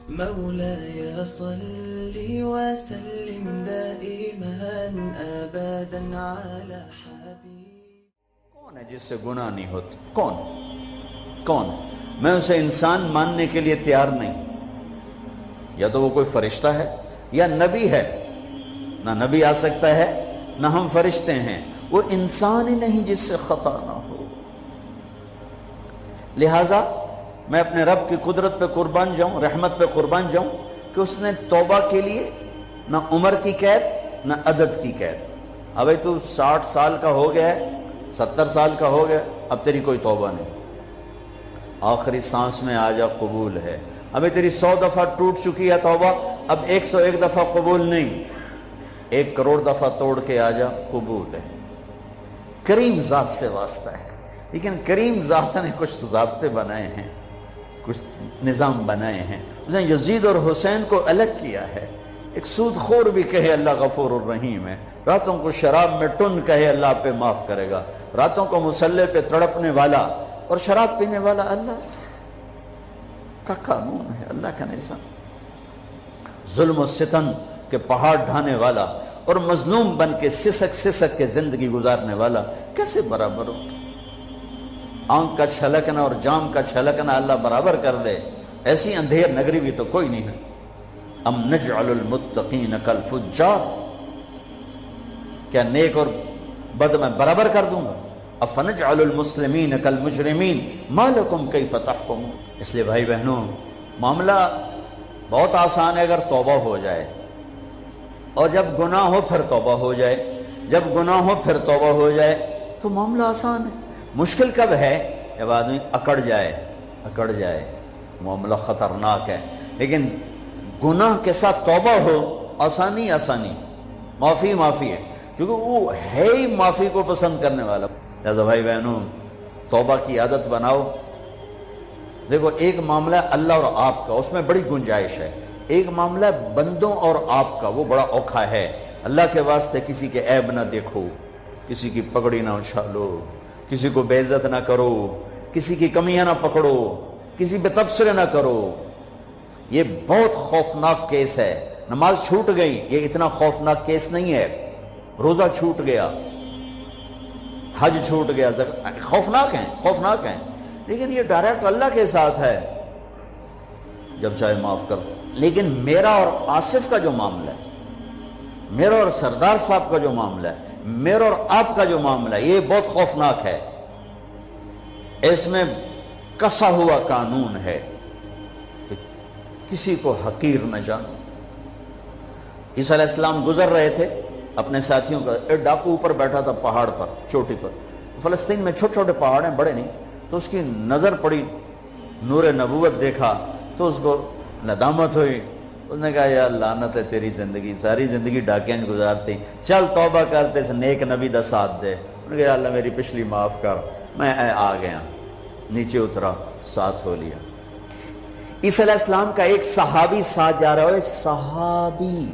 مولاي صل وسلم دائما ابدا على حبيب. کون ہے جس سے گناہ نہیں ہوتا؟ کون؟ میں اسے انسان ماننے کے لیے تیار نہیں. یا تو وہ کوئی فرشتہ ہے یا نبی ہے. نہ نبی آ سکتا ہے نہ ہم فرشتے ہیں. وہ انسان ہی نہیں جس سے خطا نہ ہو. لہٰذا میں اپنے رب کی قدرت پہ قربان جاؤں، رحمت پہ قربان جاؤں کہ اس نے توبہ کے لیے نہ عمر کی قید نہ عدد کی قید. ابھی تو 60 سال کا ہو گیا ہے، 70 سال کا ہو گیا، اب تیری کوئی توبہ نہیں. آخری سانس میں آ جا، قبول ہے. ابھی تیری 100 دفعہ ٹوٹ چکی ہے توبہ، اب 101 دفعہ قبول نہیں، 1 کروڑ دفعہ توڑ کے آ جا، قبول ہے. کریم ذات سے واسطہ ہے. لیکن کریم ذات نے کچھ ضابطے بنائے ہیں، کچھ نظام بنائے ہیں. اس نے یزید اور حسین کو الگ کیا ہے. ایک سود خور بھی کہے اللہ غفور الرحیم ہے، راتوں کو شراب میں ٹن کہے اللہ پہ معاف کرے گا، راتوں کو مصلے پہ تڑپنے والا اور شراب پینے والا اللہ کا قانون ہے، اللہ کا نظام. ظلم و ستم کے پہاڑ ڈھانے والا اور مظلوم بن کے سسک کے زندگی گزارنے والا کیسے برابر ہو؟ آنکھ کا چھلکنا اور جام کا چھلکنا اللہ برابر کر دے، ایسی اندھیر نگری بھی تو کوئی نہیں ہے. ام نجعل المتقین کالفجار، کیا نیک اور بد میں برابر کر دوں گا؟ افنجعل المسلمین کالمجرمین ما لکم کیف تحکمون. اس لیے بھائی بہنوں، معاملہ بہت آسان ہے اگر توبہ ہو جائے، اور جب گناہ ہو پھر توبہ ہو جائے. جب گناہ ہو پھر توبہ ہو جائے تو معاملہ آسان ہے. مشکل کب ہے؟ جب آدمی اکڑ جائے، معاملہ خطرناک ہے. لیکن گناہ کے ساتھ توبہ ہو، آسانی معافی ہے، کیونکہ وہ ہے ہی معافی کو پسند کرنے والا. لہذا بھائی بہنوں، توبہ کی عادت بناؤ. دیکھو، ایک معاملہ ہے اللہ اور آپ کا، اس میں بڑی گنجائش ہے. ایک معاملہ ہے بندوں اور آپ کا، وہ بڑا اوکھا ہے. اللہ کے واسطے کسی کے عیب نہ دیکھو، کسی کی پگڑی نہ اچھالو، کسی کو بے عزت نہ کرو، کسی کی کمیاں نہ پکڑو، کسی پہ تبصرے نہ کرو. یہ بہت خوفناک کیس ہے. نماز چھوٹ گئی، یہ اتنا خوفناک کیس نہیں ہے. روزہ چھوٹ گیا، حج چھوٹ گیا، خوفناک ہیں. لیکن یہ ڈائریکٹ اللہ کے ساتھ ہے، جب چاہے معاف کر دو. لیکن میرا اور آصف کا جو معاملہ ہے، میرا اور سردار صاحب کا جو معاملہ ہے، میرا اور آپ کا جو معاملہ ہے، یہ بہت خوفناک ہے. اس میں کسا ہوا قانون ہے کہ کسی کو حقیر نہ جانو. عیسیٰ علیہ السلام گزر رہے تھے اپنے ساتھیوں کا، ایک ڈاکو اوپر بیٹھا تھا پہاڑ پر، چوٹی پر. فلسطین میں چھوٹے چھوٹے پہاڑ ہیں، بڑے نہیں. تو اس کی نظر پڑی، نور نبوت دیکھا تو اس کو ندامت ہوئی. اس نے کہا یا لعنت ہے تیری زندگی، ساری زندگی ڈاکیاں گزارتی، چل توبہ کرتے سے نیک نبی دا ساتھ دے. انہوں نے کہا یا اللہ میری پچھلی معاف کر. میں آ گیا، نیچے اترا، ساتھ ہو لیا. عیسیٰ علیہ السلام کا ایک صحابی ساتھ جا رہا ہے. صحابی،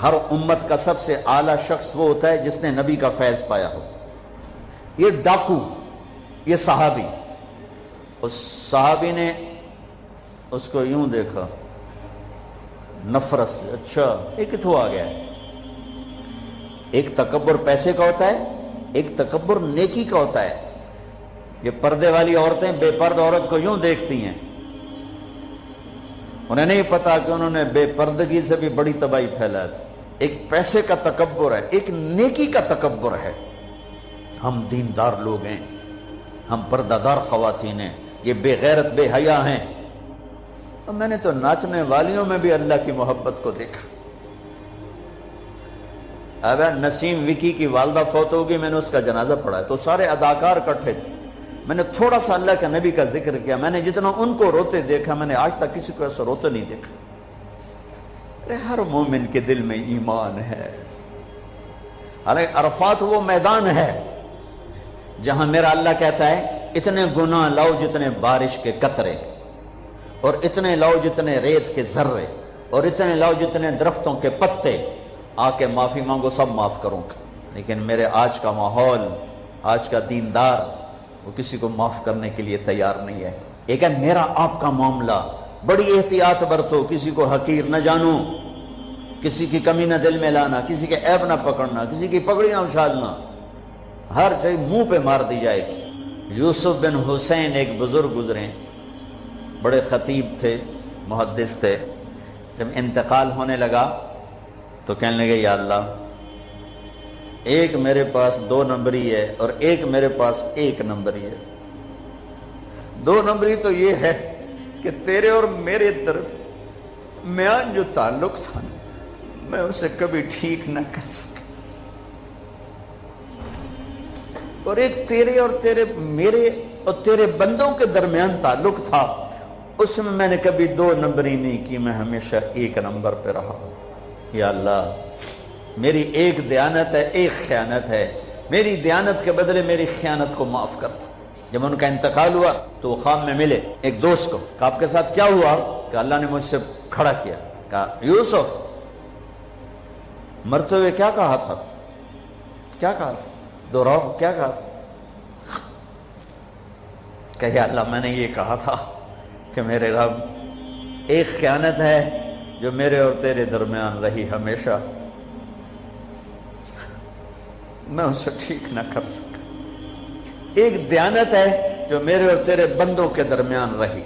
ہر امت کا سب سے اعلیٰ شخص وہ ہوتا ہے جس نے نبی کا فیض پایا ہو. یہ ڈاکو، یہ صحابی. اس صحابی نے اس کو یوں دیکھا نفرت سے، اچھا یہ کتوں آ گیا ہے. ایک تکبر پیسے کا ہوتا ہے، ایک تکبر نیکی کا ہوتا ہے. یہ پردے والی عورتیں بے پرد عورت کو یوں دیکھتی ہیں، انہیں نہیں پتا کہ انہوں نے بے پردگی سے بھی بڑی تباہی پھیلا تھی. ایک پیسے کا تکبر ہے، ایک نیکی کا تکبر ہے. ہم دیندار لوگ ہیں، ہم پردہ دار خواتین ہیں، یہ بے غیرت بے حیا ہیں. اور میں نے تو ناچنے والیوں میں بھی اللہ کی محبت کو دیکھا. اب نسیم وکی کی والدہ فوت ہوگی، میں نے اس کا جنازہ پڑھا ہے تو سارے اداکار اکٹھے تھے. میں نے تھوڑا سا اللہ کے نبی کا ذکر کیا. میں نے جتنا ان کو روتے دیکھا، میں نے آج تک کسی کو ایسا روتے نہیں دیکھا. ہر مومن کے دل میں ایمان ہے. ارے عرفات وہ میدان ہے جہاں میرا اللہ کہتا ہے اتنے گناہ لاؤ جتنے بارش کے قطرے، اور اتنے لاؤ جتنے ریت کے ذرے، اور اتنے لاؤ جتنے درختوں کے پتے، آ کے معافی مانگو، سب معاف کروں گا. لیکن میرے آج کا ماحول، آج کا دیندار، وہ کسی کو معاف کرنے کے لیے تیار نہیں ہے. ایک ہے میرا آپ کا معاملہ، بڑی احتیاط برتو، کسی کو حقیر نہ جانو، کسی کی کمی نہ دل میں لانا، کسی کے عیب نہ پکڑنا، کسی کی پگڑی نہ اچھالنا، ہر چیز منہ پہ مار دی جائے گی۔ یوسف بن حسین ایک بزرگ گزرے، بڑے خطیب تھے، محدث تھے۔ جب انتقال ہونے لگا تو کہنے لگے یا اللہ، ایک میرے پاس 2 نمبری ہے اور ایک میرے پاس 1 نمبری ہے۔ 2 نمبری تو یہ ہے کہ تیرے اور میرے درمیان جو تعلق تھا میں اسے کبھی ٹھیک نہ کر سکا، اور ایک تیرے اور میرے اور تیرے بندوں کے درمیان تعلق تھا، اس میں نے کبھی 2 نمبری نہیں کی، میں ہمیشہ 1 نمبر پہ رہا۔ یا اللہ، میری ایک دیانت ہے، ایک خیانت ہے، میری دیانت کے بدلے میری خیانت کو معاف کر دو۔ جب ان کا انتقال ہوا تو وہ خواب میں ملے ایک دوست کو، کہ آپ کے ساتھ کیا ہوا؟ کہ اللہ نے مجھ سے کھڑا کیا، کہا یوسف مرتے ہوئے کیا کہا تھا؟ کیا کہا تھا؟ دوہراؤ، کیا کہا تھا؟ کہ یا اللہ، میں نے یہ کہا تھا کہ میرے رب، ایک خیانت ہے جو میرے اور تیرے درمیان رہی ہمیشہ، میں اسے ٹھیک نہ کر سکا۔ ایک دیانت ہے جو میرے اور تیرے بندوں کے درمیان رہی،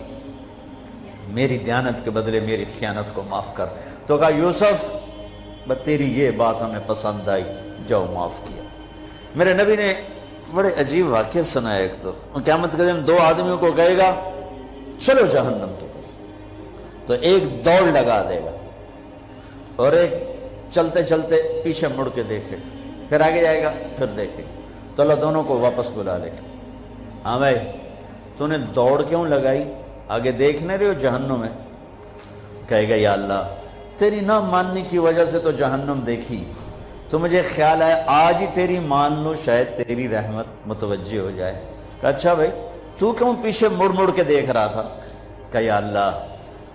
میری دیانت کے بدلے میری خیانت کو معاف کر۔ تو کہا یوسف، بس تیری یہ بات ہمیں پسند آئی، جاؤ معاف کیا۔ میرے نبی نے بڑے عجیب واقعہ سنا ہے۔ ایک تو قیامت کے دن 2 آدمیوں کو کہے گا چلو جہنم کی طرف، تو ایک دوڑ لگا دے گا اور ایک چلتے چلتے پیچھے مڑ کے دیکھے، پھر آگے جائے گا، پھر دیکھے، تو اللہ دونوں کو واپس بلا لے گا۔ ہاں بھائی، تو نے دوڑ کیوں لگائی؟ آگے دیکھنے رہے ہو جہنم میں؟ کہے گا یا اللہ، تیری نہ ماننے کی وجہ سے تو جہنم دیکھی، تو مجھے خیال ہے آج ہی تیری مان لو، شاید تیری رحمت متوجہ ہو جائے۔ کہا اچھا بھائی، تو کیوں پیچھے مڑ مڑ کے دیکھ رہا تھا؟ کہ یا اللہ،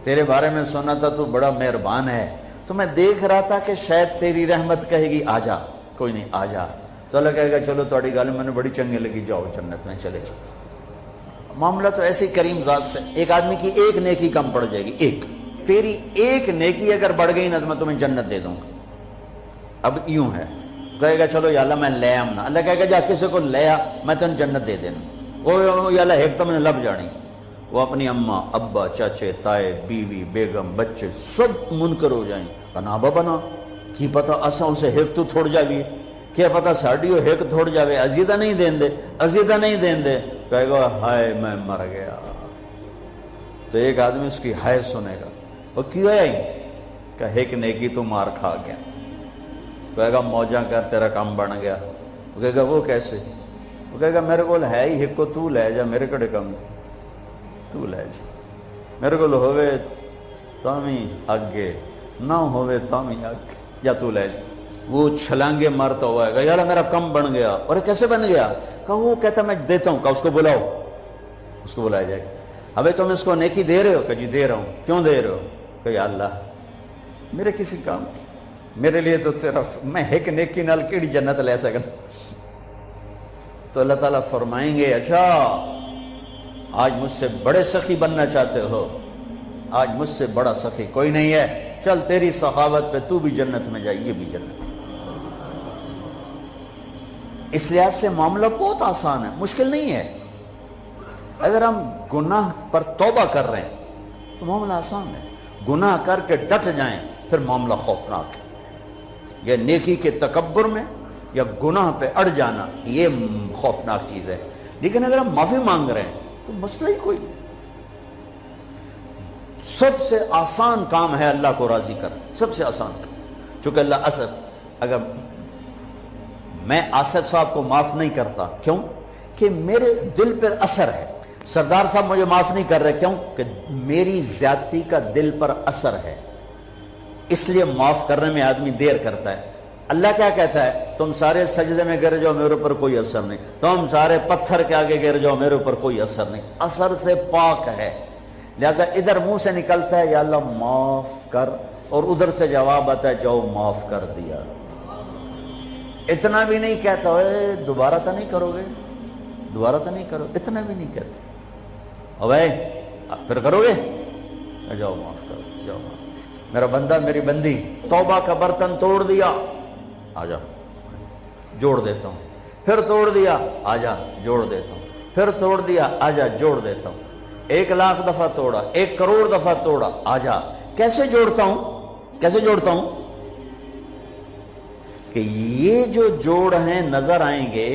تیرے بارے میں سنا تھا تو بڑا مہربان ہے، تو میں دیکھ رہا تھا کہ شاید تیری رحمت کہے گی آ جا۔ کوئی نہیں، آ جا۔ تو اللہ کہے گا چلو تھوڑی گل میں نے بڑی چنگی لگی، جاؤ جنت میں چلے جاؤ۔ معاملہ تو ایسے کریم ذات سے، ایک آدمی کی ایک نیکی کم پڑ جائے گی، ایک، تیری ایک نیکی اگر بڑھ گئی نا تو میں تمہیں جنت دے دوں گا۔ اب یوں ہے، کہے گا چلو یا اللہ میں لے آمنا، اللہ کہے گا جا کسی کو لے آ، میں تمہیں جنت دے دینا۔ وہ یا اللہ ایک تو میں نے لب جانی، وہ اپنی اماں، ابا، چاچے، تائے، بیوی، بیگم، بچے سب منکر ہو جائیں۔ کہنا بابا نا کی پتہ اساں اسے ایک تو تھوڑ جاوی، کیا پتہ ساڑی وہ ایک تھوڑ جاوے، عزیدہ نہیں دین دے، عزیدہ نہیں دین دے۔ کہے گا ہائے میں مر گیا۔ تو ایک آدمی اس کی ہائے سنے گا، وہ کیوں ہے؟ کہ ایک نیکی تو مار کھا گیا۔ کہے گا موجاں کر، تیرا کام بن گیا۔ وہ کہے گا وہ کیسے؟ وہ کہے گا میرے کو ہے ہی ایک کو، تو لے جا، میرے کڑے کم تھے، تو لے جا، میرے کو ہوئے تامی آگے، نہ ہوئے تامی آگے، یا تو لے جا۔ وہ چھلانگے مارتا ہوا ہے، یا اللہ میرا کم بن گیا۔ اور کیسے بن گیا؟ کہ وہ کہتا میں دیتا ہوں، کہ اس کو بلاؤ، اس کو بلایا جائے گا۔ ابھی تم اس کو نیکی دے رہے ہو؟ کہ جی دے رہا ہوں۔ کیوں دے رہے ہو؟ کہ یا اللہ میرے کسی کام کی، میرے لیے تو تیرا، میں ایک نیکی نال کیڑی جنت لے سکنا۔ تو اللہ تعالیٰ فرمائیں گے اچھا آج مجھ سے بڑے سخی بننا چاہتے ہو؟ آج مجھ سے بڑا سخی کوئی نہیں ہے، چل تیری سخاوت پہ تو بھی جنت میں جائے، یہ بھی جنت۔ اس لحاظ سے معاملہ بہت آسان ہے، مشکل نہیں ہے۔ اگر ہم گناہ پر توبہ کر رہے ہیں تو معاملہ آسان ہے، گناہ کر کے ڈٹ جائیں پھر معاملہ خوفناک ہے۔ یا نیکی کے تکبر میں یا گناہ پہ اڑ جانا، یہ خوفناک چیز ہے۔ لیکن اگر ہم معافی مانگ رہے ہیں تو مسئلہ ہی کوئی نہیں۔ سب سے آسان کام ہے اللہ کو راضی کرنا، سب سے آسان کام۔ چونکہ اللہ اگر میں آصف صاحب کو معاف نہیں کرتا، کیوں؟ کہ میرے دل پر اثر ہے۔ سردار صاحب مجھے معاف نہیں کر رہے، کیوں؟ کہ میری زیادتی کا دل پر اثر ہے، اس لیے معاف کرنے میں آدمی دیر کرتا ہے۔ اللہ کیا کہتا ہے؟ تم سارے سجدے میں گر جاؤ، میرے اوپر کوئی اثر نہیں، تم سارے پتھر کے آگے گر جاؤ، میرے اوپر کوئی اثر نہیں، اثر سے پاک ہے۔ لہذا ادھر منہ سے نکلتا ہے یا اللہ معاف کر، اور ادھر سے جواب آتا ہے جاؤ معاف کر دیا۔ اتنا بھی نہیں کہتا اے دوبارہ تو نہیں کرو گے، دوبارہ تو نہیں کرو، اتنا بھی نہیں کہتے، او بھائی پھر کرو گے، جاؤ معاف کر، جاؤ معاف، میرا بندہ میری بندی توبہ کا برتن توڑ دیا، آ جا جوڑ دیتا ہوں، پھر توڑ دیا، آ جا جوڑ دیتا ہوں، پھر توڑ دیا، آ جا جوڑ دیتا ہوں، 1,00,000 دفعہ توڑا، 1 کروڑ دفعہ توڑا، آ جا، کیسے جوڑتا ہوں؟ کیسے جوڑتا ہوں؟ کہ یہ جو جوڑ ہیں نظر آئیں گے،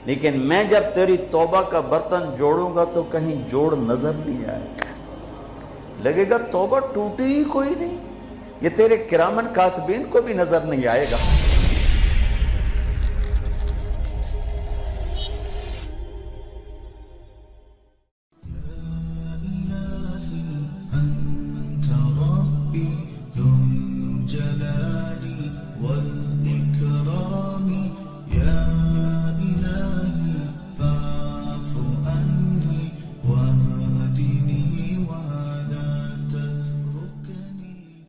لیکن میں جب تیری توبہ کا برتن جوڑوں گا تو کہیں جوڑ نظر نہیں آئے گا، لگے گا توبہ ٹوٹی ہی کوئی نہیں، یہ تیرے کرامن کاتبین کو بھی نظر نہیں آئے گا۔